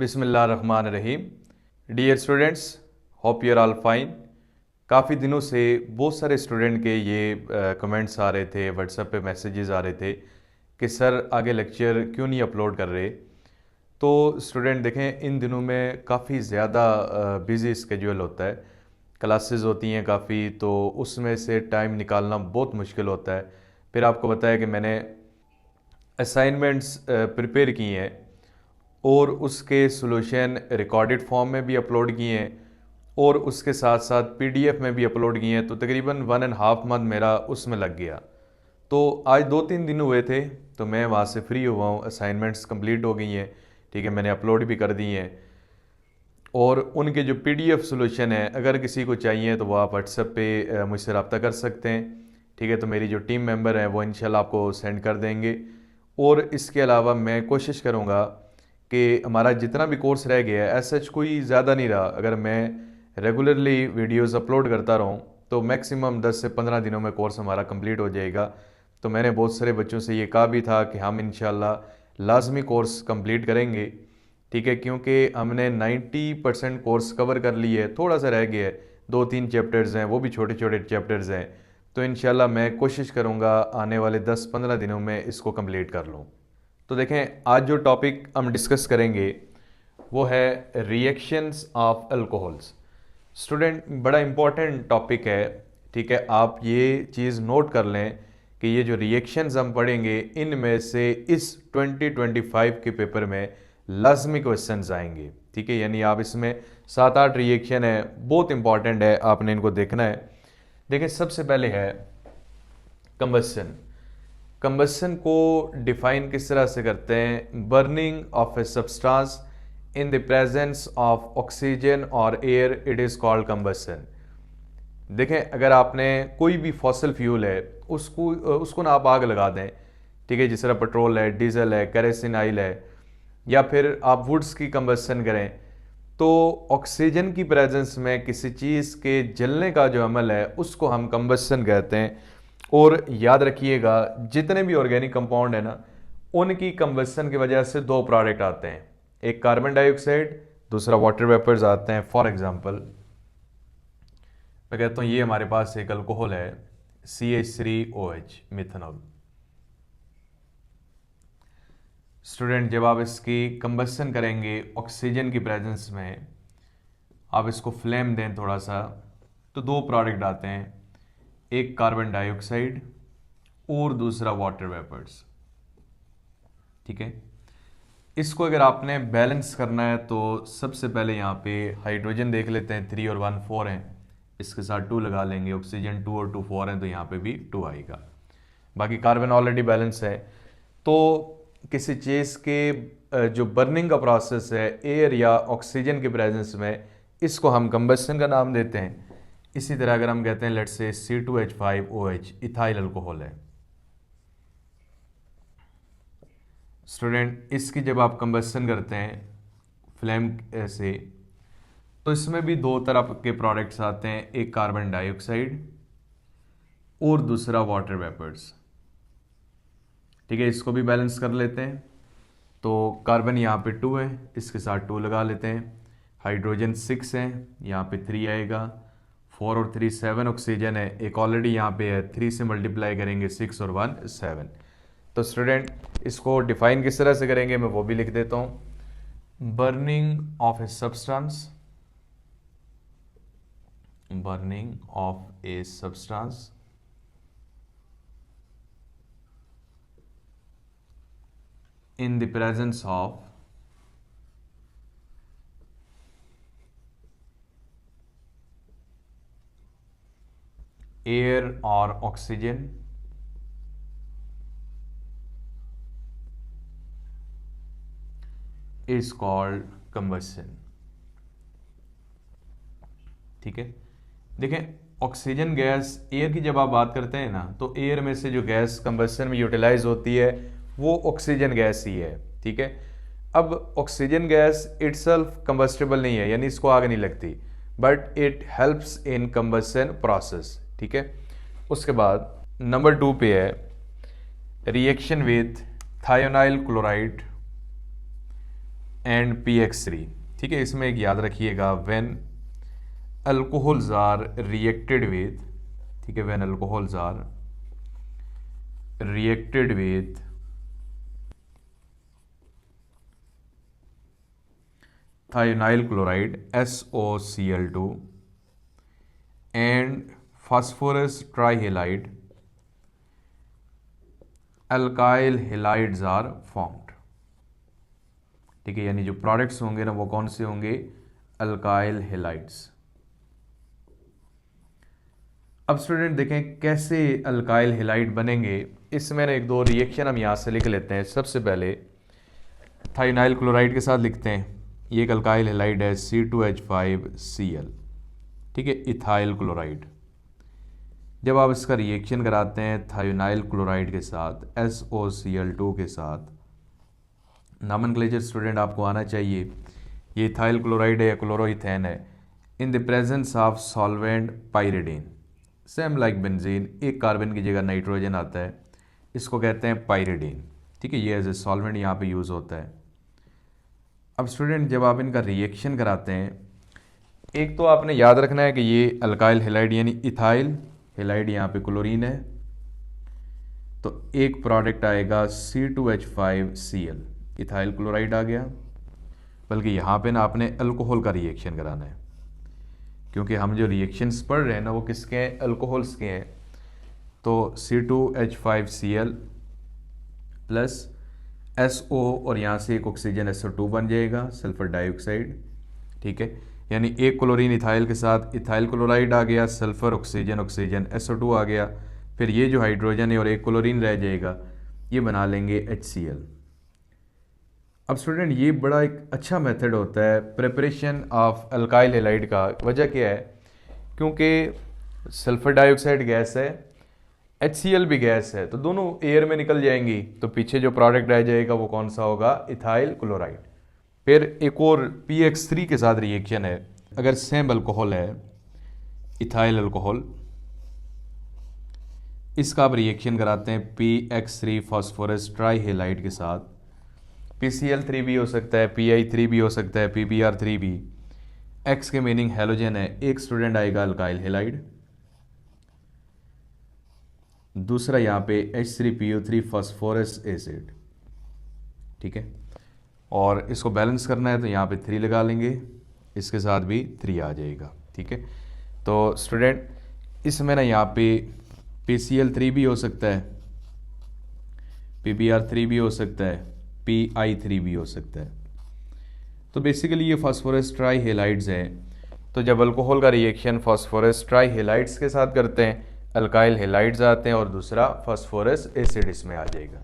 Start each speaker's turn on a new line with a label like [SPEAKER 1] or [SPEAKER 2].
[SPEAKER 1] बिस्मिल्लाहिर्रहमानिर्रहीम। Dear students, hope you are all fine. काफ़ी दिनों से बहुत सारे स्टूडेंट के ये कमेंट्स आ रहे थे, व्हाट्सएप पे मैसेजेस आ रहे थे कि सर आगे लेक्चर क्यों नहीं अपलोड कर रहे। तो स्टूडेंट देखें, इन दिनों में काफ़ी ज़्यादा बिज़ी स्केड्यूल होता है, क्लासेस होती हैं काफ़ी, तो उसमें से टाइम निकालना बहुत मुश्किल होता है। फिर आपको बताया कि मैंने असाइनमेंट्स प्रिपेयर किए हैं और उसके सॉल्यूशन रिकॉर्डेड फॉर्म में भी अपलोड किए हैं और उसके साथ साथ पीडीएफ में भी अपलोड किए हैं। तो तकरीबन 1.5 मंथ मेरा उसमें लग गया। तो आज 2-3 दिन हुए थे तो मैं वहाँ से फ्री हुआ हूँ, असाइनमेंट्स कंप्लीट हो गई हैं, ठीक है, मैंने अपलोड भी कर दी हैं। और उनके जो पीडीएफ सॉल्यूशन है, अगर किसी को चाहिए तो वो आप व्हाट्सएप पे मुझसे रब्ता कर सकते हैं, ठीक है। तो मेरी जो टीम मेंबर है वो इंशाल्लाह आपको सेंड कर देंगे। और इसके अलावा मैं कोशिश करूँगा कि हमारा जितना भी कोर्स रह गया है, ऐसा कोई ज़्यादा नहीं रहा, अगर मैं रेगुलरली वीडियोस अपलोड करता रहूँ तो मैक्सिमम 10 से 15 दिनों में कोर्स हमारा कंप्लीट हो जाएगा। तो मैंने बहुत सारे बच्चों से ये कहा भी था कि हम इंशाल्लाह लाजमी कोर्स कंप्लीट करेंगे, ठीक है, क्योंकि हमने 90% कोर्स कवर कर लिया है, थोड़ा सा रह गया है, 2-3 चैप्टर्स हैं, वो भी छोटे छोटे चैप्टर्स हैं। तो इंशाल्लाह मैं कोशिश करूँगा आने वाले 10-15 दिनों में इसको कंप्लीट कर लूँ। तो देखें, आज जो टॉपिक हम डिस्कस करेंगे वो है रिएक्शंस ऑफ अल्कोहल्स। स्टूडेंट, बड़ा इम्पोर्टेंट टॉपिक है, ठीक है। आप ये चीज़ नोट कर लें कि ये जो रिएक्शंस हम पढ़ेंगे इनमें से इस 2025 के पेपर में लाजमी क्वेश्चंस आएंगे, ठीक है। यानी आप इसमें 7-8 रिएक्शन है, बहुत इंपॉर्टेंट है, आपने इनको देखना है। देखिए, सबसे पहले है कंबस्शन। कंबस्शन को डिफाइन किस तरह से करते हैं? Burning of a substance in the presence of oxygen और air, it is called combustion. देखें, अगर आपने कोई भी फॉसिल फ्यूल है उसको ना आप आग लगा दें, ठीक है, जिस तरह पेट्रोल है, डीजल है, केरोसिन ऑयल है, या फिर आप वुड्स की कंबस्शन करें, तो ऑक्सीजन की प्रेजेंस में किसी चीज़ के जलने का जो अमल है उसको हम कंबस्शन कहते हैं। और याद रखिएगा, जितने भी ऑर्गेनिक कंपाउंड है ना, उनकी कंबस्शन की वजह से दो प्रोडक्ट आते हैं, एक कार्बन डाइऑक्साइड, दूसरा वाटर वेपर्स आते हैं। फॉर एग्जांपल मैं कहता हूँ ये हमारे पास एक अल्कोहल है CH3OH, मिथेनॉल। स्टूडेंट, जब आप इसकी कंबस्शन करेंगे ऑक्सीजन की प्रेजेंस में, आप इसको फ्लेम दें थोड़ा सा, तो दो प्रोडक्ट आते हैं, एक कार्बन डाइऑक्साइड और दूसरा वाटर वेपर्स, ठीक है। इसको अगर आपने बैलेंस करना है तो सबसे पहले यहाँ पे हाइड्रोजन देख लेते हैं, 3 और 1 4 हैं, इसके साथ 2 लगा लेंगे, ऑक्सीजन 2 और 2 4 हैं, तो यहाँ पे भी 2 आएगा। बाकी कार्बन ऑलरेडी बैलेंस है। तो किसी चीज़ के जो बर्निंग का प्रोसेस है एयर या ऑक्सीजन के प्रेजेंस में, इसको हम कंबस्शन का नाम देते हैं। इसी तरह अगर हम कहते हैं let's say C2H5OH, ethyl alcohol है। स्टूडेंट, इसकी जब आप कंबस्शन करते हैं फ्लेम से, तो इसमें भी दो तरह के प्रोडक्ट्स आते हैं, एक कार्बन डाइऑक्साइड और दूसरा वाटर वेपर्स, ठीक है। इसको भी बैलेंस कर लेते हैं। तो कार्बन यहाँ पे 2 है, इसके साथ 2 लगा लेते हैं, हाइड्रोजन 6 है, यहाँ पे 3 आएगा, 4 और 3 7, ऑक्सीजन है एक ऑलरेडी यहाँ पे है, 3 से मल्टीप्लाई करेंगे 6 और 1 7। तो स्टूडेंट, इसको डिफाइन किस तरह से करेंगे मैं वो भी लिख देता हूँ। Burning of a substance, burning of a substance in the presence of air or oxygen is called combustion, ठीक है। देखें, ऑक्सीजन गैस, एयर की जब आप बात करते हैं ना, तो एयर में से जो गैस कंबस्शन में यूटिलाइज होती है वो ऑक्सीजन गैस ही है, ठीक है। अब ऑक्सीजन गैस इटसेल्फ कंबस्टेबल नहीं है, यानी इसको आग नहीं लगती, but it helps in combustion process, ठीक है। उसके बाद नंबर 2 पे है reaction with thionyl chloride and PX3। ठीक है, इसमें एक याद रखिएगा, when alcohols are reacted with, ठीक है, when alcohols are reacted with thionyl chloride SOCl2 and phosphorus trihalide, alkyl halides are formed। ठीक है, यानी जो प्रोडक्ट्स होंगे ना वो कौन से होंगे, अल्काइल हेलाइड्स। अब स्टूडेंट देखें कैसे अल्काइल हेलाइड बनेंगे। इसमें ना एक दो रिएक्शन हम यहाँ से लिख लेते हैं। सबसे पहले थायोनाइल क्लोराइड के साथ लिखते हैं, ये एक अल्काइल हेलाइड है C2H5Cl, ठीक है, इथाइल क्लोराइड। जब आप इसका रिएक्शन कराते हैं थायोनाइल क्लोराइड के साथ SOCl2 के साथ, नॉमेनक्लेचर स्टूडेंट आपको आना चाहिए, ये इथाइल क्लोराइड है या क्लोरोइथेन है, इन the presence of solvent pyridine, same like benzene, एक कार्बन की जगह नाइट्रोजन आता है, इसको कहते हैं पाइरिडीन। ठीक है, ये एज ए सॉल्वेंट यहाँ पे यूज़ होता है। अब स्टूडेंट जब आप इनका रिएक्शन कराते हैं, एक तो आपने याद रखना है कि ये अल्काइल हेलाइड यानी इथाइल हेलाइड, यहाँ पे क्लोरीन है, तो एक प्रोडक्ट आएगा C2H5Cl, इथाइल क्लोराइड आ गया। बल्कि यहाँ पे ना आपने अल्कोहल का रिएक्शन कराना है, क्योंकि हम जो रिएक्शंस पढ़ रहे हैं ना वो किसके हैं, अल्कोहल्स के हैं। तो C2H5Cl प्लस SO और यहाँ से एक ऑक्सीजन SO2 बन जाएगा, सल्फर डाइऑक्साइड। ठीक है, यानी एक क्लोरीन इथाइल के साथ इथाइल क्लोराइड आ गया, सल्फर ऑक्सीजन ऑक्सीजन SO2 आ गया, फिर ये जो हाइड्रोजन है और एक क्लोरीन रह जाएगा, ये बना लेंगे HCl। अब स्टूडेंट ये बड़ा एक अच्छा मेथड होता है प्रिपरेशन ऑफ अल्काइल हेलाइड का। वजह क्या है, क्योंकि सल्फर डाइऑक्साइड गैस है, HCl भी गैस है, तो दोनों एयर में निकल जाएंगी, तो पीछे जो प्रोडक्ट रह जाएगा वो कौन सा होगा, इथाइल क्लोराइड। फिर एक और PX3 के साथ रिएक्शन है, अगर सेम अल्कोहल है इथाइल अल्कोहल, इसका आप रिएक्शन कराते हैं PX3 फॉस्फोरस ट्राईहेलाइड के साथ, PCl3 भी हो सकता है, Pi3 भी हो सकता है, PBr3 भी। X के मीनिंग हेलोजन है, एक स्टूडेंट आएगा अल्काइल हेलाइड, दूसरा यहाँ पे H3PO3 फॉस्फोरस एसिड। ठीक है, और इसको बैलेंस करना है तो यहाँ पे 3 लगा लेंगे, इसके साथ भी 3 आ जाएगा। ठीक है, तो स्टूडेंट इसमें ना यहाँ पे PCl3 भी हो सकता है, PBr3 भी हो सकता है, Pi3 भी हो सकता है। तो बेसिकली ये फास्फोरस ट्राईहेलाइड्स हैं। तो जब अल्कोहल का रिएक्शन फास्फोरस ट्राईहेलाइड्स के साथ करते हैं, अल्काइल हेलाइड्स आते हैं और दूसरा फास्फोरस एसिड इसमें आ जाएगा।